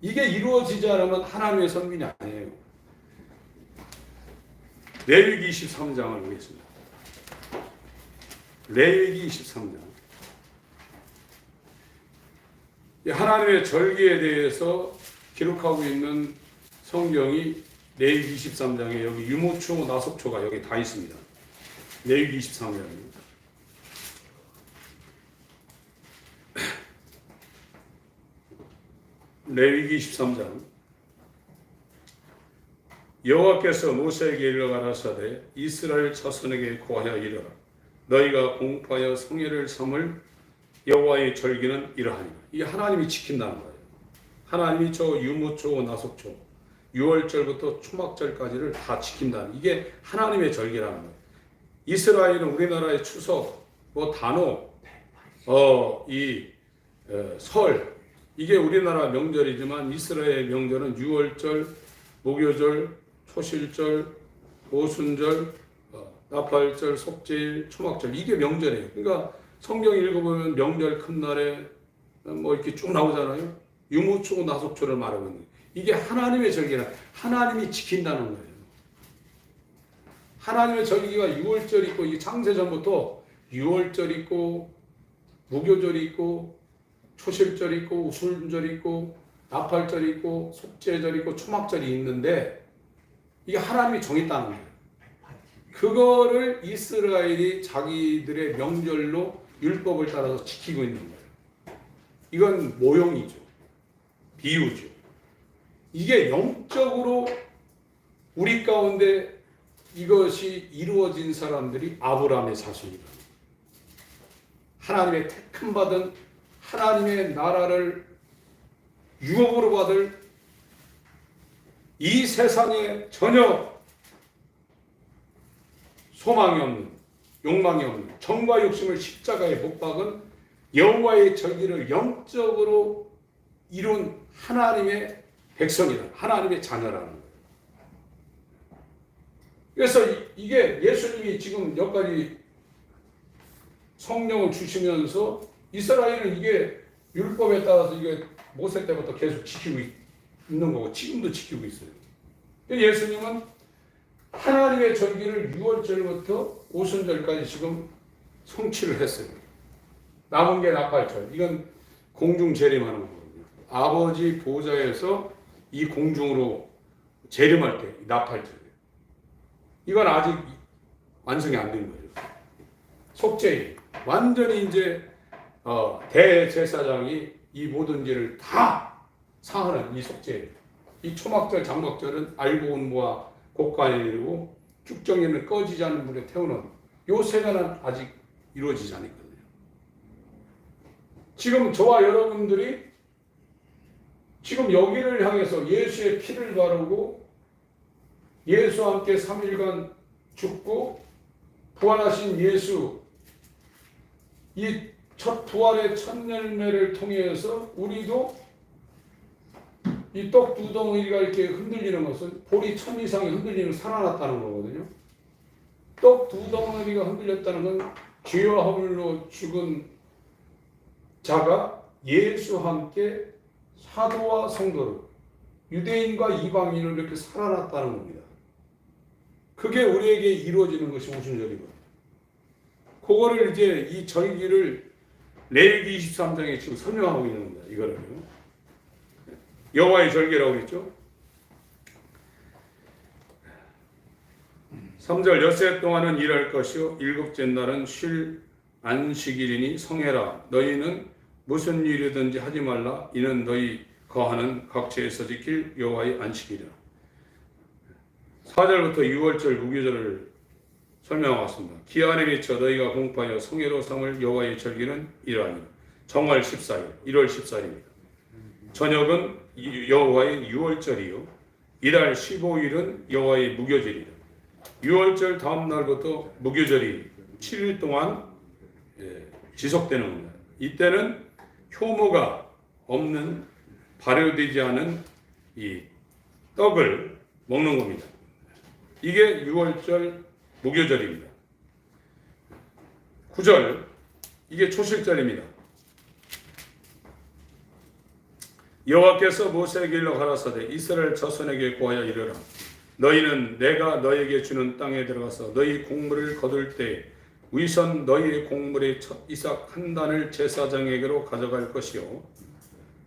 이게 이루어지지 않으면 하나님의 선민이 아니에요. 레위기 23장을 보겠습니다. 레위기 23장. 하나님의 절기에 대해서 기록하고 있는 성경이 레위기 23장에 여기 유모초, 나속초가 여기 다 있습니다. 레위기 23장입니다. 레위기 23장. 여호와께서 모세에게 일러 가라사대 이스라엘 자손에게 고하여 이르라. 너희가 공포하여 성회를 삼을 여호와의 절기는 이러하니라. 이 하나님이 지킨다는 거예요. 하나님이 저 유모초, 나속초, 6월절부터 초막절까지를 다 지킨다는, 이게 하나님의 절기라는 거예요. 이스라엘은 우리나라의 추석, 단오, 설, 이게 우리나라 명절이지만 이스라엘의 명절은 6월절, 목요절, 초실절, 오순절, 나팔절, 속죄일, 초막절, 이게 명절이에요. 그러니까 성경 읽어보면 명절 큰 날에 이렇게 쭉 나오잖아요. 유무초, 나속초를 말하고 있는 거예요. 이게 하나님의 절기라, 하나님이 지킨다는 거예요. 하나님의 절기가 6월절 있고, 이게 창세전부터 6월절 있고, 무교절 있고, 초실절 있고, 우순절 있고, 나팔절 있고, 속죄절 있고, 초막절이 있는데, 이게 하나님이 정했다는 거예요. 그거를 이스라엘이 자기들의 명절로 율법을 따라서 지키고 있는 거예요. 이건 모형이죠. 비유죠. 이게 영적으로 우리 가운데 이것이 이루어진 사람들이 아브라함의 자손이다. 하나님의 택함 받은, 하나님의 나라를 유업으로 받을, 이 세상에 전혀 소망이 없는, 욕망이 없는, 정과 욕심을 십자가에 못 박은 여호와의 절기를 영적으로 이룬 하나님의 백성이다. 하나님의 자녀라는 거예요. 그래서 이게 예수님이 지금 여기까지 성령을 주시면서 이스라엘은 이게 율법에 따라서 이게 모세 때부터 계속 지키고 있는 거고, 지금도 지키고 있어요. 예수님은 하나님의 절기를 6월절부터 오순절까지 지금 성취를 했어요. 남은 게 나팔절. 이건 공중 재림하는 거거든요. 아버지 보좌에서 이 공중으로 재림할 때 나팔절. 이건 아직 완성이 안 된 거예요. 속죄일. 완전히 이제 대제사장이 이 모든 죄를 다 사하는 이 속죄일. 이 초막절, 장막절은 알고 온 무와 곡간에 이르고 축정에는 꺼지지 않는 물에 태우는 요 세가는 아직 이루어지지 않았거든요. 지금 저와 여러분들이 지금 여기를 향해서 예수의 피를 바르고 예수와 함께 3일간 죽고 부활하신 예수, 이 첫 부활의 첫 열매를 통해서 우리도 이 떡 두 덩어리가 이렇게 흔들리는 것은 볼이 1000 이상이 흔들리면 살아났다는 거거든요. 떡 두 덩어리가 흔들렸다는 건 죄와 허물로 죽은 자가 예수와 함께 사도와 성도로, 유대인과 이방인으로 이렇게 살아났다는 겁니다. 그게 우리에게 이루어지는 것이 오순절이거든요. 그거를 이제 이 절기를 레위기 23장에 지금 설명하고 있는 겁니다. 이거를요. 여호와의 절기라고 그랬죠. 3절 엿새 동안은 일할 것이요 일곱째 날은 쉴 안식일이니 성해라. 너희는 무슨 일이든지 하지 말라. 이는 너희 거하는 각처에서 지킬 여호와의 안식일이라. 4절부터 6월절 무교절을 설명하고 왔습니다. 기한에 미쳐 너희가 공포하여 성회로 삼을 여호와의 절기는 이러하니라. 정월 14일, 1월 14일입니다. 저녁은 여호와의 6월절이요 이달 15일은 여호와의 무교절이라. 6월절 다음 날부터 무교절이 7일 동안 지속되는 겁니다. 이때는 효모가 없는, 발효되지 않은 이 떡을 먹는 겁니다. 이게 6월절 무교절입니다. 9절, 이게 초실절입니다. 여호와께서 모세에게 일러 가라사대 이스라엘 자손에게 고하여 이르라. 너희는 내가 너희에게 주는 땅에 들어가서 너희 곡물을 거둘 때 위선 너희의 곡물의 첫 이삭 한 단을 제사장에게로 가져갈 것이요.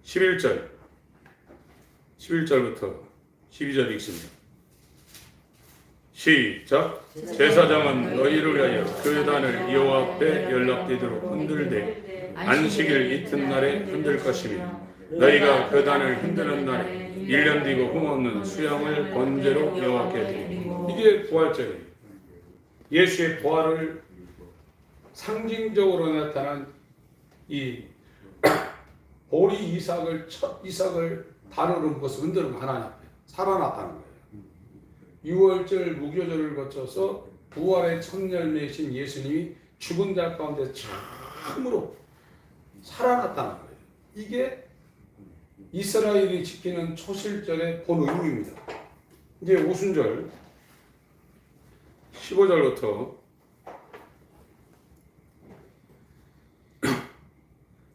11절부터 12절 읽습니다. 시작. 제사장은 너희를 위하여 그 단을 여호와 앞에 연락되도록 흔들되 안식일 이튿날에 흔들 것이며 너희가 그 단을 흔드는 날에 1년 뒤고 흠없는 수양을 번제로 여호와께 드리고. 이게 부활절이에요. 예수의 부활을 상징적으로 나타난 이 보리 이삭을 다루는 것을 흔드는 거 하나님 앞에 살아났다는 거예요. 6월절 무교절을 거쳐서 부활의 첫 열매이신 예수님이 죽은 자 가운데 처음으로 살아났다는 거예요. 이게 이스라엘이 지키는 초실절의 본 의미입니다. 이제 오순절 15절부터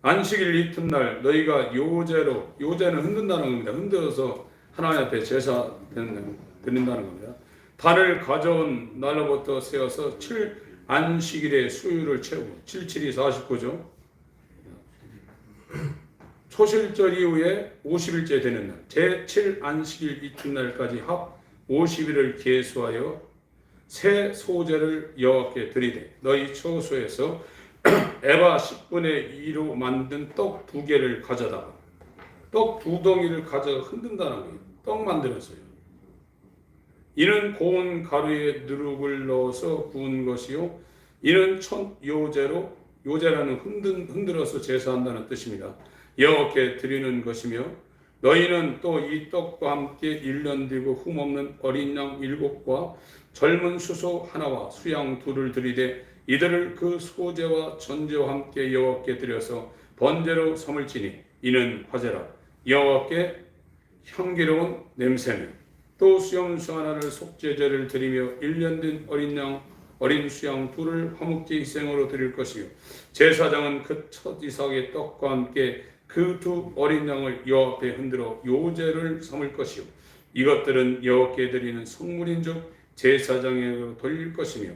안식일 이튿날 너희가 요제는 흔든다는 겁니다. 흔들어서 하나님 앞에 제사 드린다는 겁니다. 달을 가져온 날로부터 세어서 7안식일의 수유를 채우고 77이 49죠. 초실절 이후에 50일째 되는 날 제7안식일 이튿날까지 합 50일을 계수하여 새 소제를 여호와께 드리되 너희 처소에서 에바 10분의 2로 만든 떡 2개를 가져다가 떡 2덩이를 가져가 흔든다는 거예요. 떡 만들었어요. 이는 고운 가루에 누룩을 넣어서 구운 것이요 이는 첫 요제라는 흔들어서 제사한다는 뜻입니다. 여호와께 드리는 것이며 너희는 또 이 떡과 함께 1년 되고 흠없는 어린 양 7과 젊은 수소 하나와 수양 2를 드리되 이들을 그 소제와 전제와 함께 여호와께 드려서 번제로 삼을지니 이는 화제라 여호와께 향기로운 냄새며 또 수염수 하나를 속죄제를 드리며 1년 된 어린 양 어린 수양 2를 화목제 희생으로 드릴 것이요 제사장은 그 첫 이삭의 떡과 함께 그 2 어린 양을 여호와 앞에 흔들어 요제를 삼을 것이요 이것들은 여호와께 드리는 성물인즉 제사장에게로 돌릴 것이며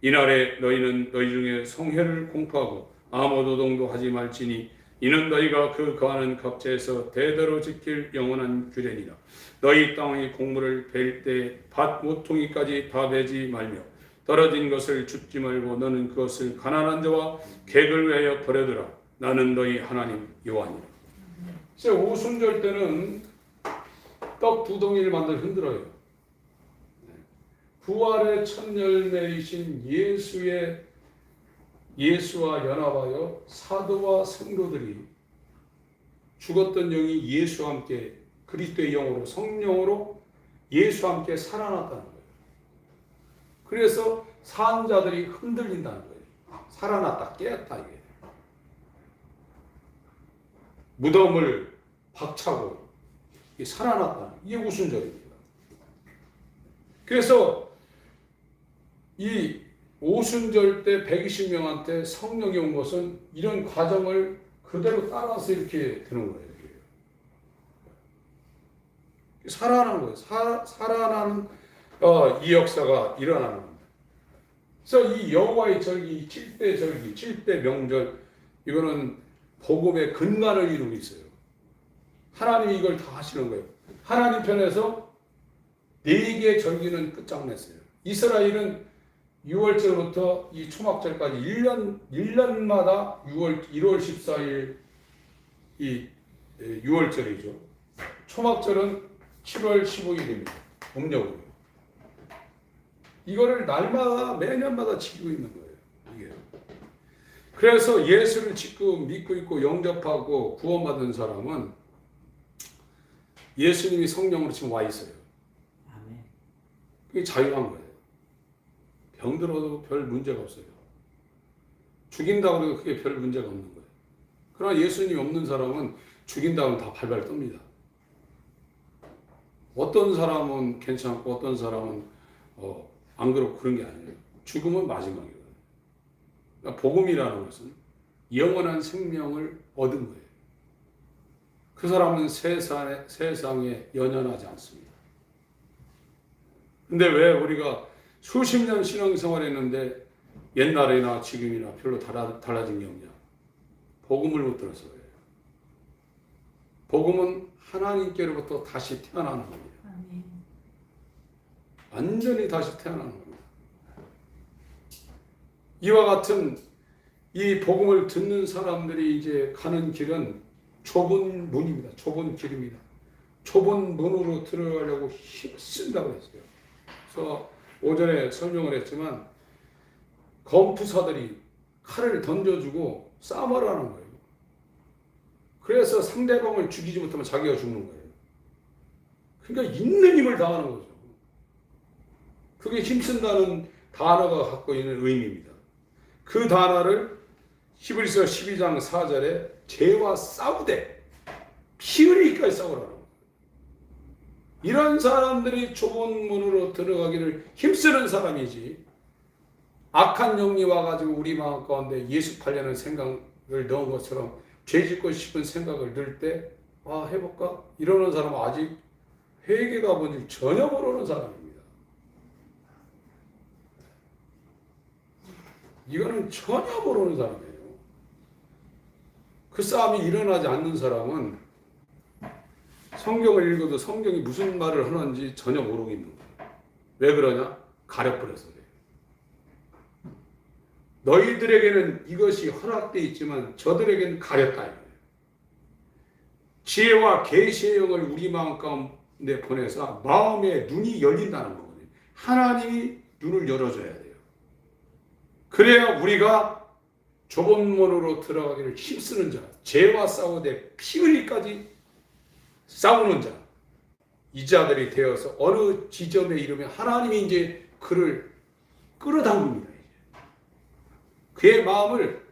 이날에 너희는 너희 중에 성회를 공포하고 아무 노동도 하지 말지니 이는 너희가 그 거하는 각지에서 대대로 지킬 영원한 규례니라. 너희 땅의 곡물을 벨 때 밭 모퉁이까지 다 베지 말며 떨어진 것을 줍지 말고 너는 그것을 가난한 자와 객을 위하여 버려두라. 나는 너희 하나님 여호와니라. 그래서 오순절 때는 떡 2덩이를 만들어 흔들어요. 부활의 첫 열매이신 예수와 연합하여 사도와 성도들이 죽었던 영이 예수와 함께 그리스도의 영으로 성령으로 예수와 함께 살아났다는 거예요. 그래서 산 자들이 흔들린다는 거예요. 살아났다, 깨었다 이게. 무덤을 박차고 살아났다. 이게 오순절입니다. 그래서 이 오순절 때 120명한테 성령이 온 것은 이런 과정을 그대로 따라서 이렇게 되는 거예요. 살아나는 거예요. 살아나는 이 역사가 일어나는 겁니다. 그래서 이 여호와의 절기, 7대 절기, 7대 명절 이거는 복음의 근간을 이루고 있어요. 하나님이 이걸 다 하시는 거예요. 하나님 편에서 4개의 절기는 끝장냈어요. 이스라엘은 6월절부터 이 초막절까지 1년마다 1월 14일 이 6월절이죠. 초막절은 7월 15일입니다. 음력으로. 이거를 날마다 매년마다 지키고 있는 거예요. 이게. 그래서 예수를 지금 믿고 있고 영접하고 구원받은 사람은 예수님이 성령으로 지금 와 있어요. 그게 자유한 거예요. 병들어도 별 문제가 없어요. 죽인다고 해도 그게 별 문제가 없는 거예요. 그러나 예수님이 없는 사람은 죽인다고 다 발발 뜹니다. 어떤 사람은 괜찮고 어떤 사람은 안 그렇고 그런 게 아니에요. 죽음은 마지막이거든요. 그러니까 복음이라는 것은 영원한 생명을 얻은 거예요. 그 사람은 세상에 연연하지 않습니다. 근데 왜 우리가 수십 년 신앙생활 했는데 옛날이나 지금이나 별로 달라진 게 없냐? 복음을 못 들어서 그래요. 복음은 하나님께로부터 다시 태어나는 겁니다. 완전히 다시 태어나는 겁니다. 이와 같은 이 복음을 듣는 사람들이 이제 가는 길은 좁은 문입니다. 좁은 길입니다. 좁은 문으로 들어가려고 힘쓴다고 했어요. 그래서 오전에 설명을 했지만 검투사들이 칼을 던져주고 싸움을 하는 거예요. 그래서 상대방을 죽이지 못하면 자기가 죽는 거예요. 그러니까 있는 힘을 다하는 거죠. 그게 힘쓴다는 단어가 갖고 있는 의미입니다. 그 단어를 히브리서 12장 4절에 죄와 싸우되 피 흘리기까지 싸우라는 거예요. 이런 사람들이 좁은 문으로 들어가기를 힘쓰는 사람이지, 악한 영이 와가지고 우리 마음 가운데 예습하려는 생각을 넣은 것처럼 죄 짓고 싶은 생각을 넣을 때 해볼까? 이러는 사람은 아직 회개가 뭔지 전혀 모르는 사람입니다. 이거는 전혀 모르는 사람이에요. 그 싸움이 일어나지 않는 사람은 성경을 읽어도 성경이 무슨 말을 하는지 전혀 모르고 있는 거예요. 왜 그러냐? 가려버려서 그래요. 너희들에게는 이것이 허락되어 있지만 저들에게는 가렸다. 지혜와 계시의 영을 우리 마음 가운데 보내서 마음의 눈이 열린다는 거거든요. 하나님이 눈을 열어줘야 돼요. 그래야 우리가 좁은 문으로 들어가기를 힘쓰는 자, 죄와 싸우되 피 흘리기까지 싸우는 자, 이 자들이 되어서 어느 지점에 이르면 하나님이 이제 그를 끌어당깁니다. 그의 마음을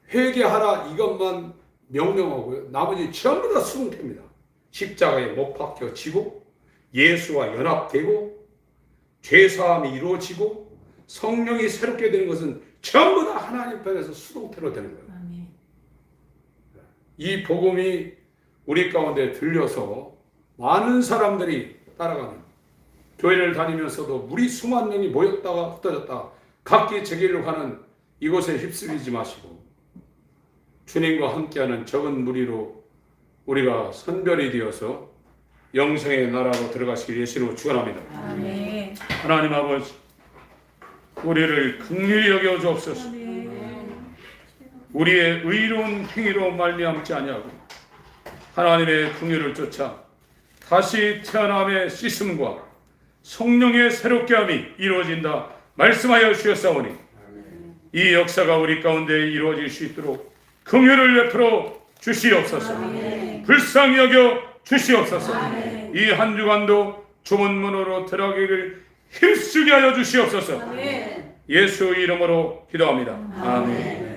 회개하라 이것만 명령하고요. 나머지 전부 다 수긍됩니다. 십자가에 못 박혀 지고 예수와 연합되고 죄사함이 이루어지고 성령이 새롭게 되는 것은 전부 다 하나님 편에서 수동태로 되는 거예요. 아멘. 이 복음이 우리 가운데 들려서 많은 사람들이 따라가는, 교회를 다니면서도 물이 수만 명이 모였다가 흩어졌다 각기 제 길로 가는 이곳에 휩쓸리지 마시고 주님과 함께하는 적은 무리로 우리가 선별이 되어서 영생의 나라로 들어가시길 예수로 축원합니다. 아멘. 하나님 아버지, 우리를 긍휼히 여겨 주옵소서. 우리의 의로운 행위로 말미암지 아니하고 하나님의 긍휼을 쫓아 다시 태어남의 씻음과 성령의 새롭게 함이 이루어진다 말씀하여 주셨사오니 이 역사가 우리 가운데 이루어질 수 있도록 긍휼을 베풀어 주시옵소서. 불쌍히 여겨 주시옵소서. 이 한 주간도 좁은 문으로 들어가기를 힘쓰게 하여 주시옵소서. 예수 이름으로 기도합니다. 아멘.